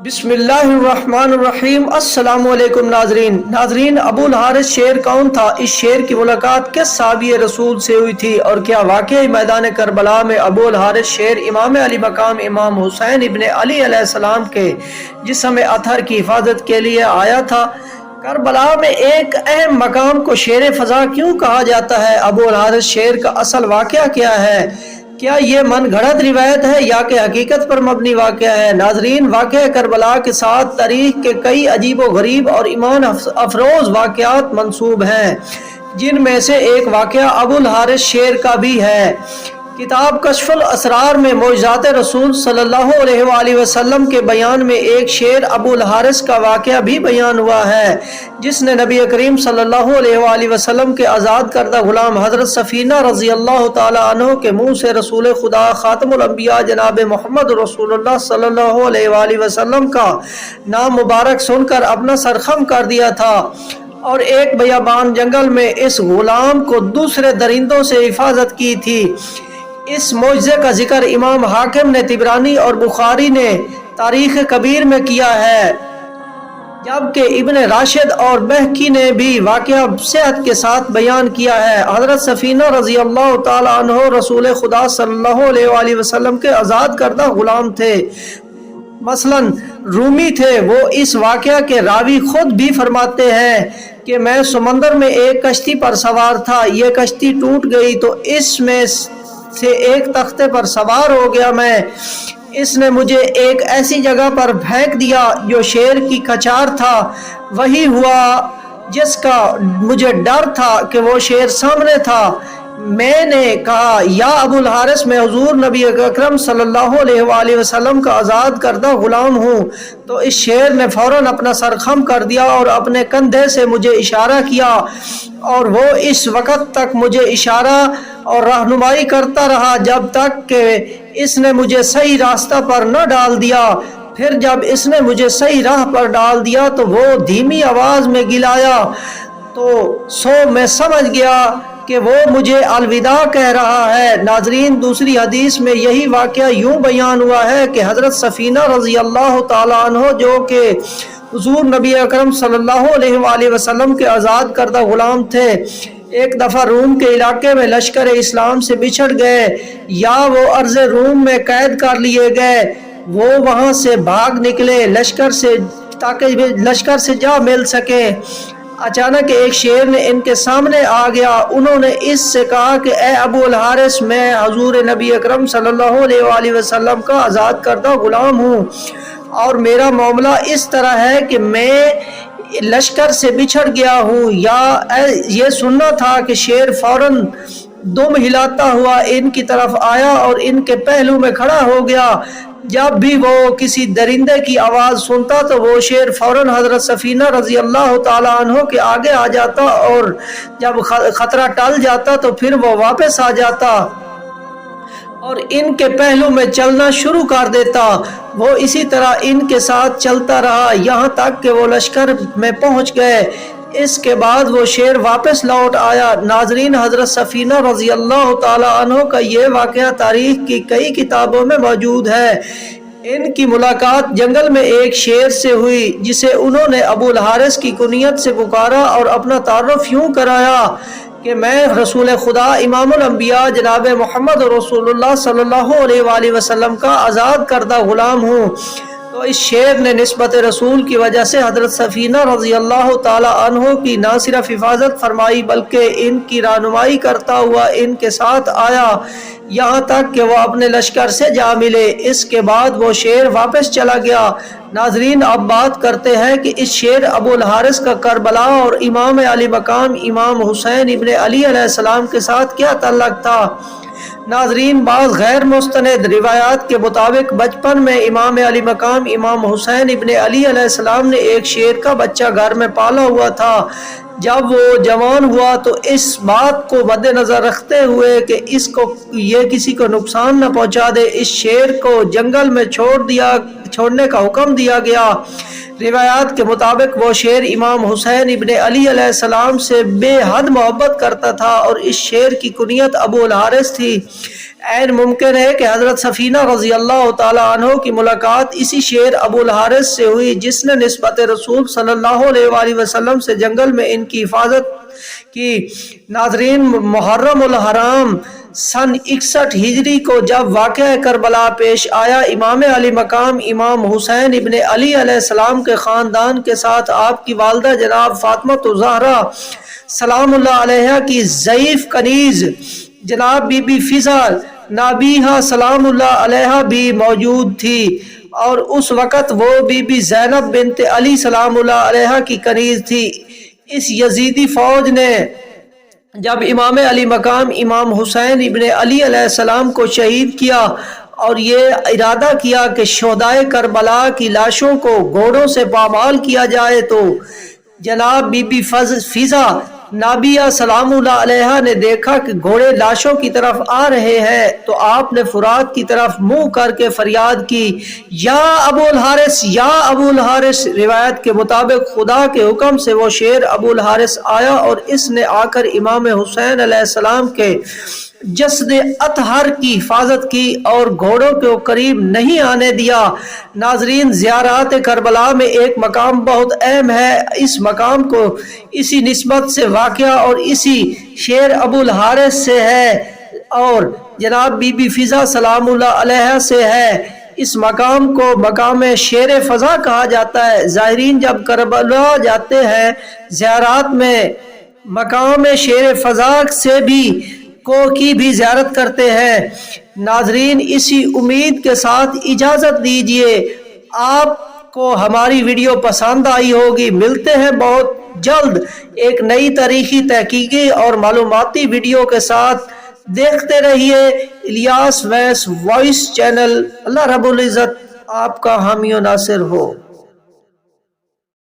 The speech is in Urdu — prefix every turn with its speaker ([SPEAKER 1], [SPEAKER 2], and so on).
[SPEAKER 1] بسم اللہ الرحمن الرحیم۔ السلام علیکم ناظرین، ابو الحارث شیر کون تھا؟ اس شیر کی ملاقات کس صحابی رسول سے ہوئی تھی؟ اور کیا واقعی میدان کربلا میں ابو الحارث شیر امام علی مقام امام حسین ابن علی علیہ السلام کے جسم اطہر کی حفاظت کے لیے آیا تھا؟ کربلا میں ایک اہم مقام کو شیر فضا کیوں کہا جاتا ہے؟ ابو الحارث شیر کا اصل واقعہ کیا ہے؟ کیا یہ من گھڑت روایت ہے یا کہ حقیقت پر مبنی واقعہ ہے؟ ناظرین، واقعہ کربلا کے ساتھ تاریخ کے کئی عجیب و غریب اور ایمان افروز واقعات منسوب ہیں، جن میں سے ایک واقعہ ابو الحارث شیر کا بھی ہے۔ کتاب کشف الاسرار میں معجزات رسول صلی اللہ علیہ وآلہ وسلم کے بیان میں ایک شیر ابو الحارث کا واقعہ بھی بیان ہوا ہے، جس نے نبی کریم صلی اللہ علیہ وآلہ وسلم کے آزاد کردہ غلام حضرت سفینہ رضی اللہ تعالی عنہ کے منہ سے رسول خدا خاتم الانبیاء جناب محمد رسول اللہ صلی اللہ علیہ وآلہ وسلم کا نام مبارک سن کر اپنا سر خم کر دیا تھا، اور ایک بیابان جنگل میں اس غلام کو دوسرے درندوں سے حفاظت کی تھی۔ اس معجزے کا ذکر امام حاکم نے طبرانی اور بخاری نے تاریخ کبیر میں کیا ہے، جبکہ ابن راشد اور بہقی نے بھی واقعہ صحت کے ساتھ بیان کیا ہے۔ حضرت سفینہ رضی اللہ تعالی عنہ رسول خدا صلی اللہ علیہ وآلہ وسلم کے آزاد کردہ غلام تھے، مثلاً رومی تھے۔ وہ اس واقعہ کے راوی خود بھی فرماتے ہیں کہ میں سمندر میں ایک کشتی پر سوار تھا، یہ کشتی ٹوٹ گئی تو اس میں سے ایک تختے پر سوار ہو گیا میں، اس نے مجھے ایک ایسی جگہ پر پھینک دیا جو شیر کی کچار تھا۔ وہی ہوا جس کا مجھے ڈر تھا کہ وہ شیر سامنے تھا۔ میں نے کہا یا ابو الحارث، میں حضور نبی اکرم صلی اللہ علیہ وآلہ وسلم کا آزاد کردہ غلام ہوں۔ تو اس شیر نے فوراً اپنا سر خم کر دیا اور اپنے کندھے سے مجھے اشارہ کیا، اور وہ اس وقت تک مجھے اشارہ اور رہنمائی کرتا رہا جب تک کہ اس نے مجھے صحیح راستہ پر نہ ڈال دیا۔ پھر جب اس نے مجھے صحیح راہ پر ڈال دیا تو وہ دھیمی آواز میں گلایا، تو میں سمجھ گیا کہ وہ مجھے الوداع کہہ رہا ہے۔ ناظرین، دوسری حدیث میں یہی واقعہ یوں بیان ہوا ہے کہ حضرت سفینہ رضی اللہ تعالی عنہ، جو کہ حضور نبی اکرم صلی اللہ علیہ وآلہ وسلم کے آزاد کردہ غلام تھے، ایک دفعہ روم کے علاقے میں لشکر اسلام سے بچھڑ گئے، یا وہ ارض روم میں قید کر لیے گئے۔ وہ وہاں سے بھاگ نکلے لشکر سے تاکہ لشکر سے جا مل سکے۔ اچانک ایک شیر نے ان کے سامنے آ گیا۔ انہوں نے اس سے کہا کہ اے ابو الحارث، میں حضور نبی اکرم صلی اللہ علیہ وآلہ وسلم کا آزاد کردہ غلام ہوں، اور میرا معاملہ اس طرح ہے کہ میں لشکر سے بچھڑ گیا ہوں۔ یا یہ سننا تھا کہ شیر فوراً دم ہلاتا ہوا ان کی طرف آیا اور ان کے پہلو میں کھڑا ہو گیا۔ جب بھی وہ کسی درندے کی آواز سنتا تو وہ شیر فوراً حضرت سفینہ رضی اللہ تعالی عنہ کے آگے آ جاتا، اور جب خطرہ ٹل جاتا تو پھر وہ واپس آ جاتا اور ان کے پہلو میں چلنا شروع کر دیتا۔ وہ اسی طرح ان کے ساتھ چلتا رہا یہاں تک کہ وہ لشکر میں پہنچ گئے۔ اس کے بعد وہ شیر واپس لوٹ آیا۔ ناظرین، حضرت سفینہ رضی اللہ تعالی عنہ کا یہ واقعہ تاریخ کی کئی کتابوں میں موجود ہے۔ ان کی ملاقات جنگل میں ایک شیر سے ہوئی، جسے انہوں نے ابو الحارث کی کنیت سے پکارا اور اپنا تعارف یوں کرایا کہ میں رسول خدا امام الانبیاء جناب محمد رسول اللہ صلی اللہ علیہ وآلہ وسلم کا آزاد کردہ غلام ہوں۔ تو اس شیر نے نسبت رسول کی وجہ سے حضرت سفینہ رضی اللہ تعالی عنہ کی نہ صرف حفاظت فرمائی بلکہ ان کی رہنمائی کرتا ہوا ان کے ساتھ آیا، یہاں تک کہ وہ اپنے لشکر سے جا ملے۔ اس کے بعد وہ شیر واپس چلا گیا۔ ناظرین، اب بات کرتے ہیں کہ اس شیر ابو الحارث کا کربلا اور امام علی مقام امام حسین ابن علی علیہ السلام کے ساتھ کیا تعلق تھا؟ ناظرین، بعض غیر مستند روایات کے مطابق بچپن میں امام علی مقام امام حسین ابن علی علیہ السلام نے ایک شیر کا بچہ گھر میں پالا ہوا تھا۔ جب وہ جوان ہوا تو اس بات کو مد نظر رکھتے ہوئے کہ یہ کسی کو نقصان نہ پہنچا دے، اس شیر کو جنگل میں چھوڑنے کا حکم دیا گیا۔ روایات کے مطابق وہ شیر امام حسین ابن علی علیہ السلام سے بے حد محبت کرتا تھا، اور اس شیر کی کنیت ابو الحارث تھی۔ عین ممکن ہے کہ حضرت سفینہ رضی اللہ تعالیٰ عنہ کی ملاقات اسی شیر ابو الحارث سے ہوئی جس نے نسبت رسول صلی اللہ علیہ وآلہ وسلم سے جنگل میں ان کی حفاظت کی۔ ناظرین، محرم الحرام سن 61 ہجری کو جب واقعہ کربلا پیش آیا، امام علی مقام امام حسین ابن علی علیہ السلام کے خاندان کے ساتھ آپ کی والدہ جناب فاطمہ الزہرا سلام اللہ علیہا کی ضعیف کنیز جناب بی بی فضا نابیہا سلام اللہ علیہا بھی موجود تھی، اور اس وقت وہ بی بی زینب بنت علی سلام اللہ علیہا کی کنیز تھی۔ اس یزیدی فوج نے جب امام علی مقام امام حسین ابن علی علیہ السلام کو شہید کیا اور یہ ارادہ کیا کہ شہدائے کربلا کی لاشوں کو گھوڑوں سے پامال کیا جائے، تو جناب بی بی فضا نابیہ سلام اللہ علیہ نے دیکھا کہ گھوڑے لاشوں کی طرف آ رہے ہیں، تو آپ نے فرات کی طرف منہ کر کے فریاد کی، یا ابو الحارث، یا ابو الحارث۔ روایت کے مطابق خدا کے حکم سے وہ شیر ابو الحارث آیا اور اس نے آ کر امام حسین علیہ السلام کے جسد اطہر کی حفاظت کی اور گھوڑوں کو قریب نہیں آنے دیا۔ ناظرین، زیارات کربلا میں ایک مقام بہت اہم ہے، اس مقام کو اسی نسبت سے واقعہ اور اسی شیر ابو الحارث سے ہے اور جناب بی بی فضا سلام اللہ علیہ سے ہے۔ اس مقام کو مقام شیر فضا کہا جاتا ہے۔ زائرین جب کربلا جاتے ہیں زیارات میں مقام شیر فضا سے بھی کی بھی زیارت کرتے ہیں۔ ناظرین، اسی امید کے ساتھ اجازت دیجیے، آپ کو ہماری ویڈیو پسند آئی ہوگی۔ ملتے ہیں بہت جلد ایک نئی تاریخی تحقیقی اور معلوماتی ویڈیو کے ساتھ۔ دیکھتے رہیے الیاس ویس وائس چینل۔ اللہ رب العزت آپ کا حامی و ناصر ہو۔